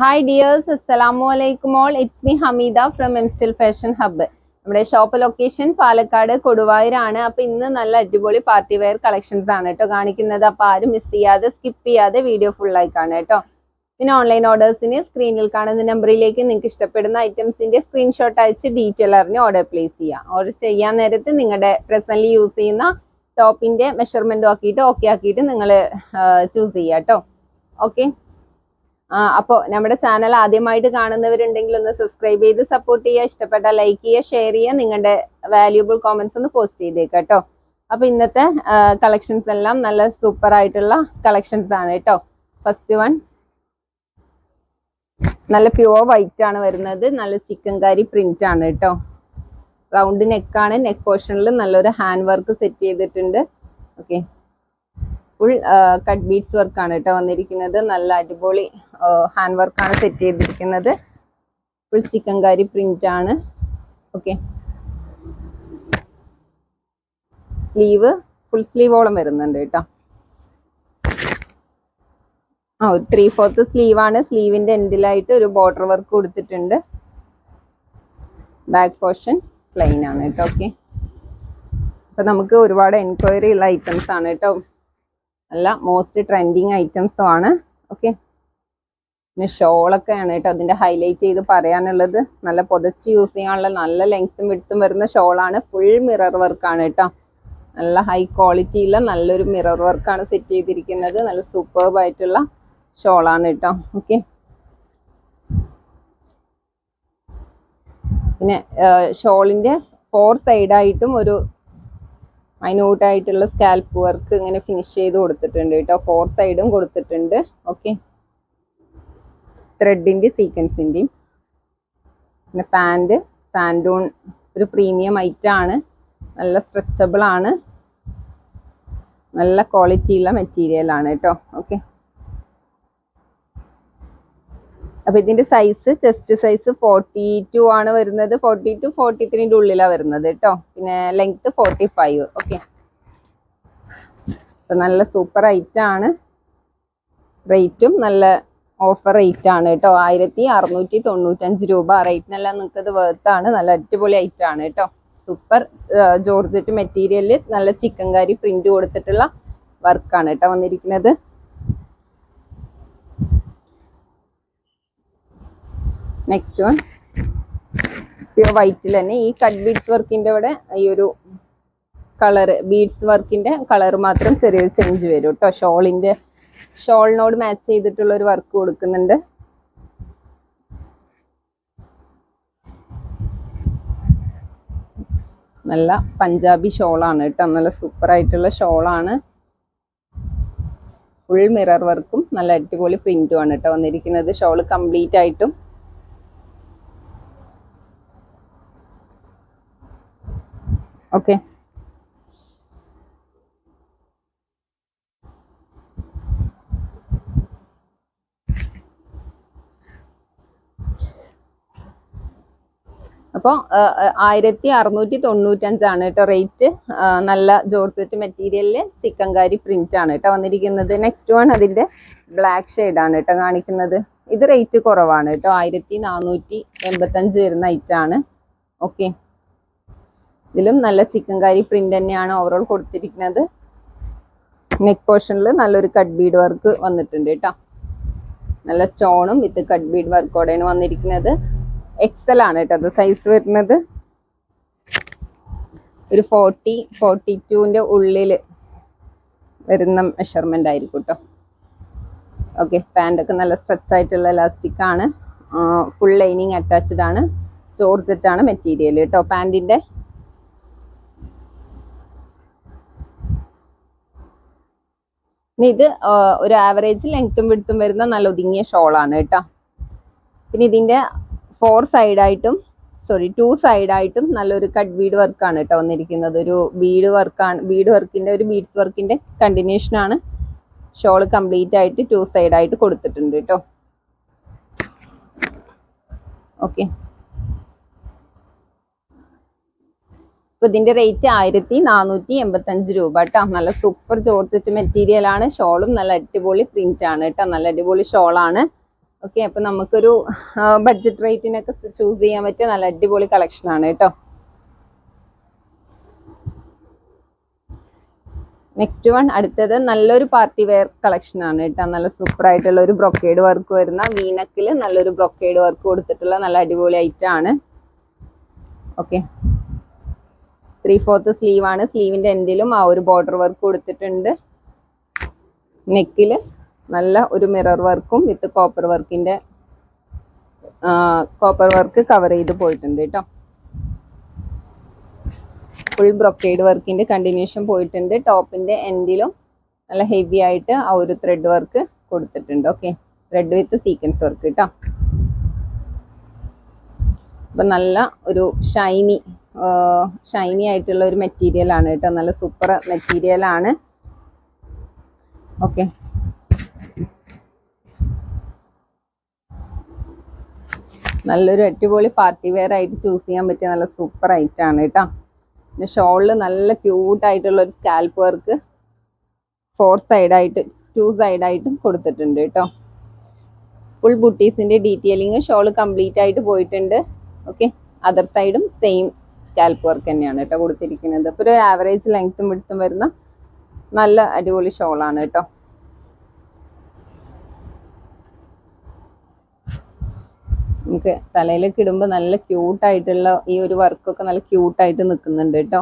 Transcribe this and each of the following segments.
Hi dears, Assalamu alaikum all. It's me Hamida from Mstill Fashion Hub. നമ്മുടെ shop location Palakkad കൊടുവായൂരാണ്. അപ്പോൾ ഇന്ന് നല്ല അടിപൊളി പാർട്ടി വെയർ കളക്ഷൻസ് ആണ് കേട്ടോ കാണിക്കുന്നത്. അപ്പോൾ ആരും മിസ് ചെയ്യാതെ സ്കിപ്പ് ചെയ്യാതെ വീഡിയോ ഫുൾ ആയി കാണുക കേട്ടോ. പിന്നെ ഓൺലൈൻ ഓർഡേഴ്സിന് സ്ക്രീനിൽ കാണുന്ന നമ്പറിലേക്ക് നിങ്ങൾക്ക് ഇഷ്ടപ്പെടുന്ന ഐറ്റംസിന്റെ സ്ക്രീൻഷോട്ട് അയച്ച് ഡീറ്റെയിൽ അറിഞ്ഞ് ഓർഡർ പ്ലേസ് ചെയ്യാം. ഓർഡർ ചെയ്യാൻ നേരത്ത് നിങ്ങളുടെ പ്രസന്റ്ലി യൂസ് ചെയ്യുന്ന ടോപ്പിന്റെ മെഷർമെന്റ് ആക്കിയിട്ട് ഓക്കെ ആക്കിയിട്ട് നിങ്ങൾ ചൂസ് ചെയ്യുക കേട്ടോ. ഓക്കെ. അപ്പോൾ നമ്മുടെ ചാനൽ ആദ്യമായിട്ട് കാണുന്നവരുണ്ടെങ്കിൽ ഒന്ന് സബ്സ്ക്രൈബ് ചെയ്ത് സപ്പോർട്ട് ചെയ്യുക. ഇഷ്ടപ്പെട്ട ലൈക്ക് ചെയ്യുക, ഷെയർ ചെയ്യുക, നിങ്ങളുടെ വാല്യൂബിൾ കോമെന്റ്സ് ഒന്ന് പോസ്റ്റ് ചെയ്തേക്കുക കേട്ടോ. അപ്പോൾ ഇന്നത്തെ കളക്ഷൻസ് എല്ലാം നല്ല സൂപ്പർ ആയിട്ടുള്ള കളക്ഷൻസ് ആണ് കേട്ടോ. ഫസ്റ്റ് വൺ നല്ല പ്യുവർ വൈറ്റ് ആണ് വരുന്നത്. നല്ല ചിക്കൻ കാരി പ്രിന്റ് ആണ് കേട്ടോ. റൗണ്ട് നെക്കാണ്. നെക്ക് പോർഷനിൽ നല്ലൊരു ഹാൻഡ് വർക്ക് സെറ്റ് ചെയ്തിട്ടുണ്ട്. ഓക്കെ, ഫുൾ കട്ട് ബീഡ്സ് വർക്കാണ് കേട്ടോ വന്നിരിക്കുന്നത്. നല്ല അടിപൊളി ഹാൻഡ് വർക്കാണ് സെറ്റ് ചെയ്തിരിക്കുന്നത്. ഫുൾ ചിക്കൻ കാരി പ്രിന്റ് ആണ്. ഓക്കെ, സ്ലീവ് ഫുൾ സ്ലീവോളം വരുന്നുണ്ട് കേട്ടോ. ഒരു 3/4 സ്ലീവാണ്. സ്ലീവിന്റെ എൻഡിലായിട്ട് ഒരു ബോർഡർ വർക്ക് കൊടുത്തിട്ടുണ്ട്. ബാക്ക് പോർഷൻ പ്ലെയിൻ ആണ് കേട്ടോ. ഓക്കെ, അപ്പൊ നമുക്ക് ഒരുപാട് എൻക്വയറി ഉള്ള ഐറ്റംസ് ആണ് കേട്ടോ. നല്ല മോസ്റ്റ് ട്രെൻഡിങ് ഐറ്റംസും ആണ്. ഓക്കെ, പിന്നെ ഷോളൊക്കെയാണ് കേട്ടോ അതിന്റെ ഹൈലൈറ്റ് ചെയ്ത് പറയാനുള്ളത്. നല്ല പുതച്ച് യൂസ് ചെയ്യാനുള്ള നല്ല ലെങ്ത്തും വിഡ്ത്തും വരുന്ന ഷോളാണ്. ഫുൾ മിറർ വർക്കാണ് കേട്ടോ. നല്ല ഹൈ ക്വാളിറ്റിയുള്ള നല്ലൊരു മിറർ വർക്കാണ് സെറ്റ് ചെയ്തിരിക്കുന്നത്. നല്ല സൂപ്പർബ് ആയിട്ടുള്ള ഷോളാണ് കേട്ടോ. ഓക്കെ, പിന്നെ ഷോളിന്റെ 4 സൈഡായിട്ടും ഒരു മൈന്യൂട്ടായിട്ടുള്ള സ്കാൽപ്പ് വർക്ക് ഇങ്ങനെ ഫിനിഷ് ചെയ്ത് കൊടുത്തിട്ടുണ്ട് കേട്ടോ. 4 സൈഡും കൊടുത്തിട്ടുണ്ട്. ഓക്കെ, ത്രെഡിന്റെ സീക്വൻസിന്റെയും. പിന്നെ പാൻറ് സാൻഡൂൺ ഒരു പ്രീമിയം ഐറ്റം ആണ്. നല്ല സ്ട്രെച്ചബിൾ ആണ്. നല്ല ക്വാളിറ്റിയുള്ള മെറ്റീരിയൽ ആണ് കേട്ടോ. ഓക്കെ, അപ്പൊ ഇതിന്റെ സൈസ് ചെസ്റ്റ് സൈസ് 42 ആണ് വരുന്നത്. 42 43ന്റെ ഉള്ളിലാണ് വരുന്നത് കേട്ടോ. പിന്നെ ലെങ്ത് 45. ഓക്കെ, അപ്പൊ നല്ല സൂപ്പർ ഐറ്റം ആണ്. റേറ്റും നല്ല ഓഫർ റേറ്റ് ആണ് കേട്ടോ. 1695 രൂപ. റേറ്റിനെല്ലാം നിങ്ങൾക്ക് ഇത് വേർത്താണ്. നല്ല അടിപൊളി ഐറ്റം ആണ് കേട്ടോ. സൂപ്പർ ജോർജറ്റ് മെറ്റീരിയലിൽ നല്ല ചിക്കൻ കാരി പ്രിന്റ് കൊടുത്തിട്ടുള്ള വർക്കാണ് കേട്ടോ വന്നിരിക്കുന്നത്. നെക്സ്റ്റ് വൺ പ്യൂർ വൈറ്റിൽ തന്നെ ഈ കട്ട് ബീഡ്സ് വർക്കിന്റെ ഇവിടെ ഈ ഒരു കളറ് ബീഡ്സ് വർക്കിന്റെ കളർ മാത്രം ചെറിയൊരു ചേഞ്ച് വരും കേട്ടോ. ഷോളിനോട് മാച്ച് ചെയ്തിട്ടുള്ള ഒരു വർക്ക് കൊടുക്കുന്നുണ്ട്. നല്ല പഞ്ചാബി ഷോളാണ് കേട്ടോ. നല്ല സൂപ്പർ ആയിട്ടുള്ള ഷോളാണ്. ഫുൾ മിറർ വർക്കും നല്ല അടിപൊളി പ്രിന്റും ആണ് കേട്ടോ വന്നിരിക്കുന്നത്. ഷോള് കംപ്ലീറ്റ് ആയിട്ടും. ഓക്കെ, അപ്പോൾ 1695 കേട്ടോ റേറ്റ്. നല്ല ജോർജറ്റ് മെറ്റീരിയലില് ചിക്കൻ കാരി പ്രിന്റ് ആണ് കേട്ടോ വന്നിരിക്കുന്നത്. നെക്സ്റ്റ് വൺ അതിന്റെ ബ്ലാക്ക് ഷെയ്ഡ് ആണ് കേട്ടോ കാണിക്കുന്നത്. ഇത് റേറ്റ് കുറവാണ് കേട്ടോ. 1485 വരുന്ന ഐറ്റം ആണ്. ഓക്കെ, ഇതിലും നല്ല ചിക്കൻ കാരി പ്രിന്റ് തന്നെയാണ് ഓവറോൾ കൊടുത്തിരിക്കുന്നത്. നെക്ക് പോർഷനിൽ നല്ലൊരു കട്ട് ബീഡ് വർക്ക് വന്നിട്ടുണ്ട് കേട്ടോ. നല്ല സ്റ്റോണും വിത്ത് കട്ട് ബീഡ് വർക്കോടെയാണ് വന്നിരിക്കുന്നത്. എക്സൽ ആണ് കേട്ടോ അത് സൈസ് വരുന്നത്. ഒരു 42ന്റെ ഉള്ളിൽ വരുന്ന മെഷർമെന്റ് ആയിരിക്കും കേട്ടോ. ഓക്കെ, പാൻറ്റൊക്കെ നല്ല സ്ട്രെച്ച് ആയിട്ടുള്ള എലാസ്റ്റിക് ആണ്. ഫുൾ ലൈനിങ് അറ്റാച്ച്ഡ് ആണ്. ജോർജറ്റ് ആണ് മെറ്റീരിയൽ കേട്ടോ പാൻറ്റിന്റെ. ഇനി ഇത് ഒരു ആവറേജ് ലെങ്ത്തും വിഡ്ത്തും വരുന്ന നല്ല ഒതുങ്ങിയ ഷോളാണ് കേട്ടോ. പിന്നെ ഇതിന്റെ 2 സൈഡായിട്ടും നല്ലൊരു കട്ട് ബീഡ് വർക്കാണ് കേട്ടോ വന്നിരിക്കുന്നത്. ഒരു ബീഡ് വർക്കാണ്. ബീഡ്സ് വർക്കിന്റെ കണ്ടിന്യൂഷൻ ആണ്. ഷോള് കംപ്ലീറ്റ് ആയിട്ട് 2 സൈഡായിട്ട് കൊടുത്തിട്ടുണ്ട് കേട്ടോ. ഓക്കെ, അപ്പൊ ഇതിന്റെ റേറ്റ് 1485 രൂപ കേട്ടോ. നല്ല സൂപ്പർ ജോർജറ്റ് മെറ്റീരിയൽ ആണ്. ഷോളും നല്ല അടിപൊളി പ്രിന്റ് ആണ് കേട്ടോ. നല്ല അടിപൊളി ഷോളാണ്. ഓക്കെ, അപ്പൊ നമുക്കൊരു ബഡ്ജറ്റ് റേറ്റിനൊക്കെ ചൂസ് ചെയ്യാൻ പറ്റിയ നല്ല അടിപൊളി കളക്ഷൻ ആണ് കേട്ടോ. നെക്സ്റ്റ് വൺ, അടുത്തത് നല്ലൊരു പാർട്ടി വെയർ കളക്ഷൻ ആണ് കേട്ടോ. നല്ല സൂപ്പർ ആയിട്ടുള്ള ഒരു ബ്രൊക്കേഡ് വർക്ക് വരുന്ന വീനക്കിൽ നല്ലൊരു ബ്രൊക്കേഡ് വർക്ക് കൊടുത്തിട്ടുള്ള നല്ല അടിപൊളി ഐറ്റം ആണ്. ഓക്കെ, 3/4 സ്ലീവ് ആണ്. സ്ലീവിന്റെ എൻഡിലും ആ ഒരു ബോർഡർ വർക്ക് കൊടുത്തിട്ടുണ്ട്. നെക്കില് നല്ല ഒരു മിറർ വർക്കും വിത്ത് കോപ്പർ വർക്ക് കവർ ചെയ്ത് പോയിട്ടുണ്ട് കേട്ടോ. ഫുൾ ബ്രൊക്കേഡ് വർക്കിന്റെ കണ്ടിന്യൂഷൻ പോയിട്ടുണ്ട്. ടോപ്പിന്റെ എൻഡിലും നല്ല ഹെവി ആയിട്ട് ആ ഒരു ത്രെഡ് വർക്ക് കൊടുത്തിട്ടുണ്ട്. ഓക്കെ, ത്രെഡ് വിത്ത് സീക്വൻസ് വർക്ക് കേട്ടോ. അപ്പൊ നല്ല ഒരു ഷൈനി ആയിട്ടുള്ള ഒരു മെറ്റീരിയൽ ആണ് കേട്ടോ. നല്ല സൂപ്പർ മെറ്റീരിയൽ ആണ്. ഓക്കെ, നല്ലൊരു അടിപൊളി പാർട്ടി വെയർ ആയിട്ട് ചൂസ് ചെയ്യാൻ പറ്റിയ നല്ല സൂപ്പർ ഐറ്റം ആണ് കേട്ടോ. പിന്നെ ഷോളില് നല്ല ക്യൂട്ട് ആയിട്ടുള്ള ഒരു സ്കാൽപ്പ് വർക്ക് 2 സൈഡായിട്ടും കൊടുത്തിട്ടുണ്ട് കേട്ടോ. ഫുൾ ബുട്ടീസിന്റെ ഡീറ്റെയിലിംഗ് ഷോള് കംപ്ലീറ്റ് ആയിട്ട് പോയിട്ടുണ്ട്. ഓക്കെ, അതർ സൈഡും സെയിം സ്കാൽപ്പ് വർക്ക് തന്നെയാണ് കേട്ടോ കൊടുത്തിരിക്കുന്നത്. അപ്പോൾ ഒരു ആവറേജ് ലെങ്ത്തും വിഡ്ത്തും വരുന്ന നല്ല അടിപൊളി ഷോളാണ് കേട്ടോ. നമുക്ക് തലയിലൊക്കെ ഇടുമ്പോൾ നല്ല ക്യൂട്ടായിട്ടുള്ള ഈ ഒരു വർക്കൊക്കെ നല്ല ക്യൂട്ടായിട്ട് നിൽക്കുന്നുണ്ട് കേട്ടോ.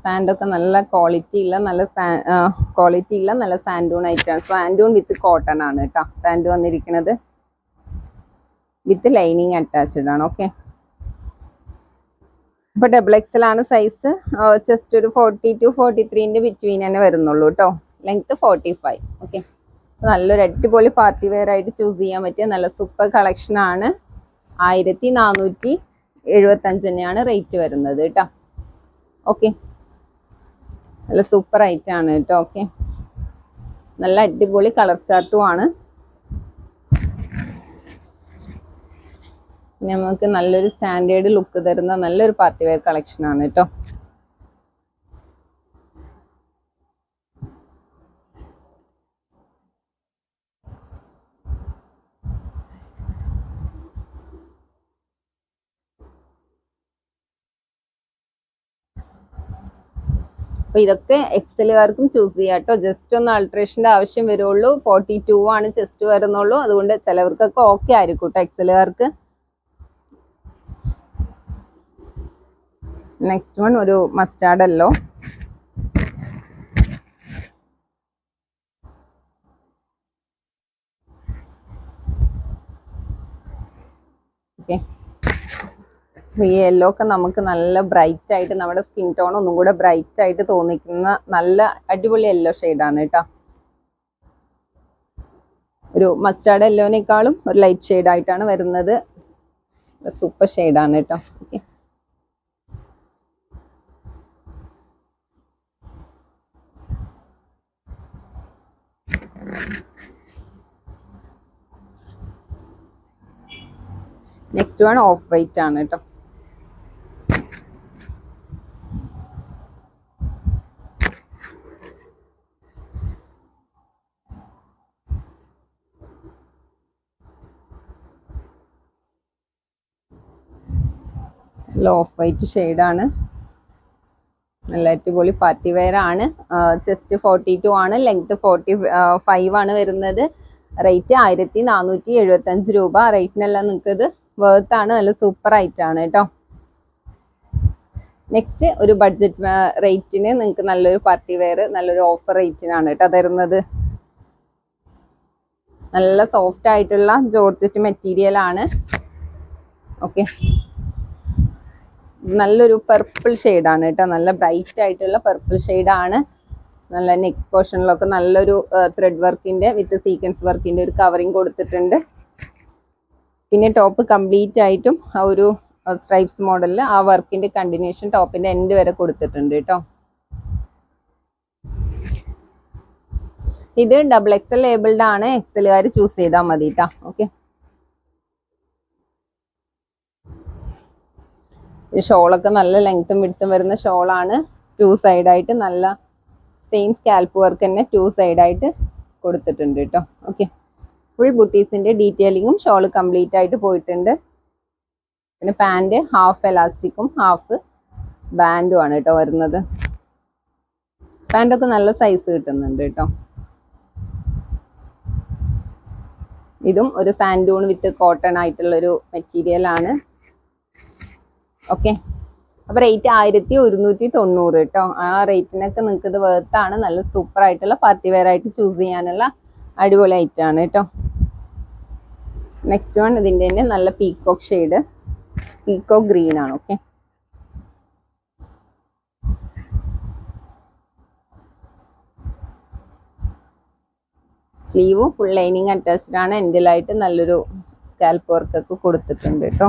പാൻറ്റൊക്കെ നല്ല ക്വാളിറ്റി ഉള്ള നല്ല സാൻഡൂൺ ആയിട്ടാണ്. സാൻഡൂൺ വിത്ത് കോട്ടൺ ആണ് കേട്ടോ പാൻറ് വന്നിരിക്കുന്നത്. വിത്ത് ലൈനിങ് അറ്റാച്ച്ഡ് ആണ്. ഓക്കെ, ഇപ്പൊ XXL ആണ് സൈസ്. ജസ്റ്റ് ഒരു 40 to 43 ബിറ്റ്വീൻ തന്നെ വരുന്നുള്ളൂ കേട്ടോ. ലെങ്ത് 45. ഓക്കെ, നല്ലൊരു അടിപൊളി പാർട്ടി വെയർ ആയിട്ട് ചൂസ് ചെയ്യാൻ പറ്റിയ നല്ല സൂപ്പർ കളക്ഷൻ ആണ്. 1475 തന്നെയാണ് റേറ്റ് വരുന്നത് കേട്ടോ. ഓക്കെ, നല്ല സൂപ്പർ ഐറ്റം ആണ് കേട്ടോ. ഓക്കെ, നല്ല അടിപൊളി കളർ ചാർട്ടും ആണ്. നമുക്ക് നല്ലൊരു സ്റ്റാൻഡേർഡ് ലുക്ക് തരുന്ന നല്ലൊരു പാർട്ടി വെയർ കളക്ഷൻ ആണ് കേട്ടോ. അപ്പൊ ഇതൊക്കെ എക്സലുകാർക്കും ചൂസ് ചെയ്യാം കേട്ടോ. ജസ്റ്റ് ഒന്ന് ആൾട്രേഷന്റെ ആവശ്യം വരുള്ളൂ. 42 ആണ് ചെസ്റ്റ് വരുന്നുള്ളൂ. അതുകൊണ്ട് ചിലവർക്കൊക്കെ ഓക്കെ ആയിരിക്കും കേട്ടോ എക്സലുകാർക്ക്. നെക്സ്റ്റ് വൺ ഒരു മസ്റ്റാർഡ് യെല്ലോ. ഓക്കെ, ഈ യെല്ലോ ഒക്കെ നമുക്ക് നല്ല ബ്രൈറ്റ് ആയിട്ട് നമ്മുടെ സ്കിൻ ടോൺ ഒന്നും കൂടെ ബ്രൈറ്റ് ആയിട്ട് തോന്നിക്കുന്ന നല്ല അടിപൊളി യെല്ലോ ഷെയ്ഡാണ് കേട്ടോ. ഒരു മസ്റ്റാർഡ് യെല്ലോനേക്കാളും ഒരു ലൈറ്റ് ഷെയ്ഡ് ആയിട്ടാണ് വരുന്നത്. സൂപ്പർ ഷെയ്ഡാണ് കേട്ടോ. Okay, next one of white ആണ് കേട്ടോ. ഓഫ് വൈറ്റ് ഷെയ്ഡാണ്. നല്ല അടിപൊളി പാർട്ടി വെയർ ആണ്. ചെസ്റ്റ് 42 ആണ്. ലെങ്ത് 45 ആണ് വരുന്നത്. റേറ്റ് 1475 രൂപ. റേറ്റിനെല്ലാം നിങ്ങൾക്ക് ഇത് വർത്ത് ആണ്. നല്ല സൂപ്പർ ആയിട്ടാണ് കേട്ടോ. നെക്സ്റ്റ് ഒരു ബഡ്ജറ്റ് റേറ്റിന് നിങ്ങൾക്ക് നല്ലൊരു പാർട്ടി വെയർ നല്ലൊരു ഓഫർ റേറ്റിനാണ് കേട്ടോ തരുന്നത്. നല്ല സോഫ്റ്റ് ആയിട്ടുള്ള ജോർജറ്റ് മെറ്റീരിയൽ ആണ്. ഓക്കെ, നല്ലൊരു പർപ്പിൾ ഷെയ്ഡാണ് കേട്ടോ. നല്ല ബ്രൈറ്റ് ആയിട്ടുള്ള പർപ്പിൾ ഷെയ്ഡാണ്. നല്ല നെക്ക് പോർഷനിലൊക്കെ നല്ലൊരു ത്രെഡ് വർക്കിന്റെ വിത്ത് സീക്വൻസ് വർക്കിന്റെ ഒരു കവറിങ് കൊടുത്തിട്ടുണ്ട്. പിന്നെ ടോപ്പ് കംപ്ലീറ്റ് ആയിട്ടും ആ ഒരു സ്ട്രൈപ്സ് മോഡലിൽ ആ വർക്കിന്റെ കണ്ടിന്യൂഷൻ ടോപ്പിന്റെ എൻഡ് വരെ കൊടുത്തിട്ടുണ്ട് കേട്ടോ. ഇത് XXL ലേബിൾഡ് ആണ്. എക്സലുകാർ ചൂസ് ചെയ്താൽ മതി കേട്ടോ. ഓക്കെ, ഷോളൊക്കെ നല്ല ലെങ്ത്തും വിഡ്ത്തും വരുന്ന ഷോളാണ്. 2 സൈഡായിട്ട് നല്ല സെയിം സ്കാൽപ്പ് വർക്ക് തന്നെ 2 സൈഡായിട്ട് കൊടുത്തിട്ടുണ്ട് കേട്ടോ. ഓക്കെ, ഫുൾ ബുട്ടീസിന്റെ ഡീറ്റെയിലിങ്ങും ഷോൾ കംപ്ലീറ്റ് ആയിട്ട് പോയിട്ടുണ്ട്. പിന്നെ പാൻറ് ഹാഫ് എലാസ്റ്റിക്കും ഹാഫ് ബാൻഡും ആണ് കേട്ടോ വരുന്നത്. പാൻറ്റൊക്കെ നല്ല സൈസ് കിട്ടുന്നുണ്ട് കേട്ടോ. ഇതും ഒരു സാൻഡൂൺ വിത്ത് കോട്ടൺ ആയിട്ടുള്ള ഒരു മെറ്റീരിയൽ ആണ്. ഓക്കെ, അപ്പൊ റേറ്റ് 1190 കേട്ടോ. ആ റേറ്റിനൊക്കെ നിങ്ങൾക്ക് ഇത് വേർത്താണ്. നല്ല സൂപ്പർ ആയിട്ടുള്ള പാർട്ടി വെയർ ആയിട്ട് ചൂസ് ചെയ്യാനുള്ള അടിപൊളി ഐറ്റം ആണ് കേട്ടോ. നെക്സ്റ്റ് വൺ ഇതിന്റെ തന്നെ നല്ല പീക്കോക്ക് ഷെയ്ഡ്, പീക്കോക്ക് ഗ്രീൻ ആണ്. ഓക്കെ, സ്ലീവും ഫുൾ ലൈനിങ് അറ്റാച്ച്ഡ് ആണ്. എൻഡിലായിട്ട് നല്ലൊരു സ്കാൽപ്പ് വർക്ക് ഒക്കെ കൊടുത്തിട്ടുണ്ട് കേട്ടോ.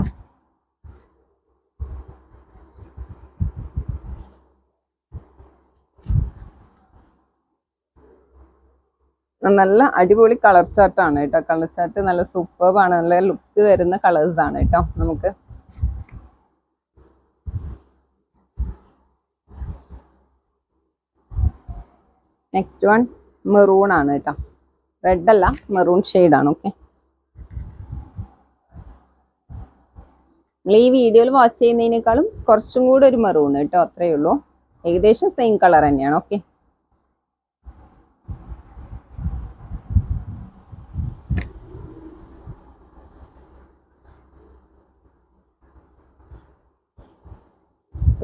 നല്ല അടിപൊളി കളർ ചാർട്ടാണ് കേട്ടോ. കളർ ചാർട്ട് നല്ല സൂപ്പർബാണ്. നല്ല ലുക്ക് വരുന്ന കളേഴ്സ് ആണ് കേട്ടോ. നമുക്ക് നെക്സ്റ്റ് വൺ മെറൂൺ ആണ് കേട്ടോ. റെഡ് അല്ല, മെറൂൺ ഷെയ്ഡാണ്. ഓക്കെ, നിങ്ങൾ ഈ വീഡിയോയിൽ വാച്ച് ചെയ്യുന്നതിനേക്കാളും കുറച്ചും കൂടെ ഒരു മെറൂൺ കേട്ടോ, അത്രയേ ഉള്ളൂ. ഏകദേശം സെയിം കളർ തന്നെയാണ്. ഓക്കെ,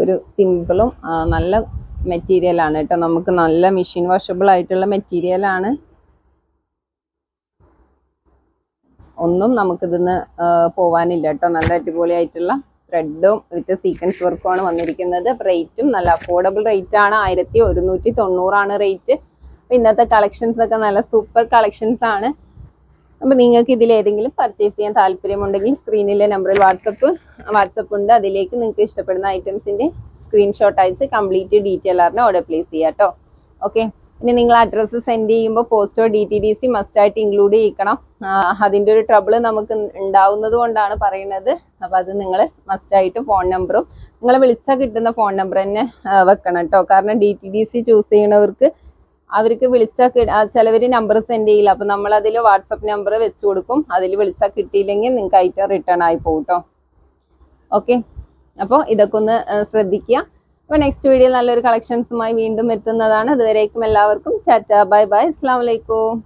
ഒരു സിമ്പിളും നല്ല മെറ്റീരിയൽ ആണ് കേട്ടോ. നമുക്ക് നല്ല മെഷീൻ വാഷബിൾ ആയിട്ടുള്ള മെറ്റീരിയൽ ആണ്. ഒന്നും നമുക്കിതിന്ന് പോവാനില്ല കേട്ടോ. നല്ല അടിപൊളി ആയിട്ടുള്ള ത്രെഡും വിത്ത് സീക്വൻസ് വർക്കും ആണ് വന്നിരിക്കുന്നത്. റേറ്റും നല്ല അഫോർഡബിൾ റേറ്റ് ആണ്. 1190 റേറ്റ്. ഇന്നത്തെ കളക്ഷൻസ് ഒക്കെ നല്ല സൂപ്പർ കളക്ഷൻസ് ആണ്. അപ്പൊ നിങ്ങൾക്ക് ഇതിൽ ഏതെങ്കിലും പർച്ചേസ് ചെയ്യാൻ താല്പര്യമുണ്ടെങ്കിൽ സ്ക്രീനിലെ നമ്പറിൽ വാട്സപ്പ് ഉണ്ട്. അതിലേക്ക് നിങ്ങൾക്ക് ഇഷ്ടപ്പെടുന്ന ഐറ്റംസിന്റെ സ്ക്രീൻഷോട്ട് അയച്ച് കംപ്ലീറ്റ് ഡീറ്റെയിൽ അറിഞ്ഞ് ഓർഡർ പ്ലേസ് ചെയ്യാം കേട്ടോ. ഓക്കെ, ഇനി നിങ്ങൾ അഡ്രസ്സ് സെൻഡ് ചെയ്യുമ്പോൾ പോസ്റ്റോ DTDC മസ്റ്റ് ആയിട്ട് ഇൻക്ലൂഡ് ചെയ്യിക്കണം. അതിൻ്റെ ഒരു ട്രബിൾ നമുക്ക് ഉണ്ടാവുന്നത് കൊണ്ടാണ് പറയുന്നത്. അപ്പൊ അത് നിങ്ങൾ മസ്റ്റ് ആയിട്ട് ഫോൺ നമ്പറും നിങ്ങൾ വിളിച്ചാൽ കിട്ടുന്ന ഫോൺ നമ്പർ തന്നെ വെക്കണം കേട്ടോ. കാരണം DTDC ചൂസ് ചെയ്യണവർക്ക് അവർക്ക് വിളിച്ചാൽ ചിലവർ നമ്പർ സെൻഡ് ചെയ്യില്ല. അപ്പൊ നമ്മൾ അതിൽ വാട്സപ്പ് നമ്പർ വെച്ച് കൊടുക്കും. അതിൽ വിളിച്ചാൽ കിട്ടിയില്ലെങ്കിൽ നിങ്ങൾക്ക് ഐറ്റം റിട്ടേൺ ആയി പോകും കേട്ടോ. ഓക്കെ, അപ്പോൾ ഇതൊക്കെ ഒന്ന് ശ്രദ്ധിക്കുക. അപ്പോൾ നെക്സ്റ്റ് വീഡിയോ നല്ലൊരു കളക്ഷൻസുമായി വീണ്ടും എത്തുന്നതാണ്. അതുവരേക്കും എല്ലാവർക്കും ടാറ്റ, ബൈ ബൈ, അസ്സലാമു അലൈക്കും.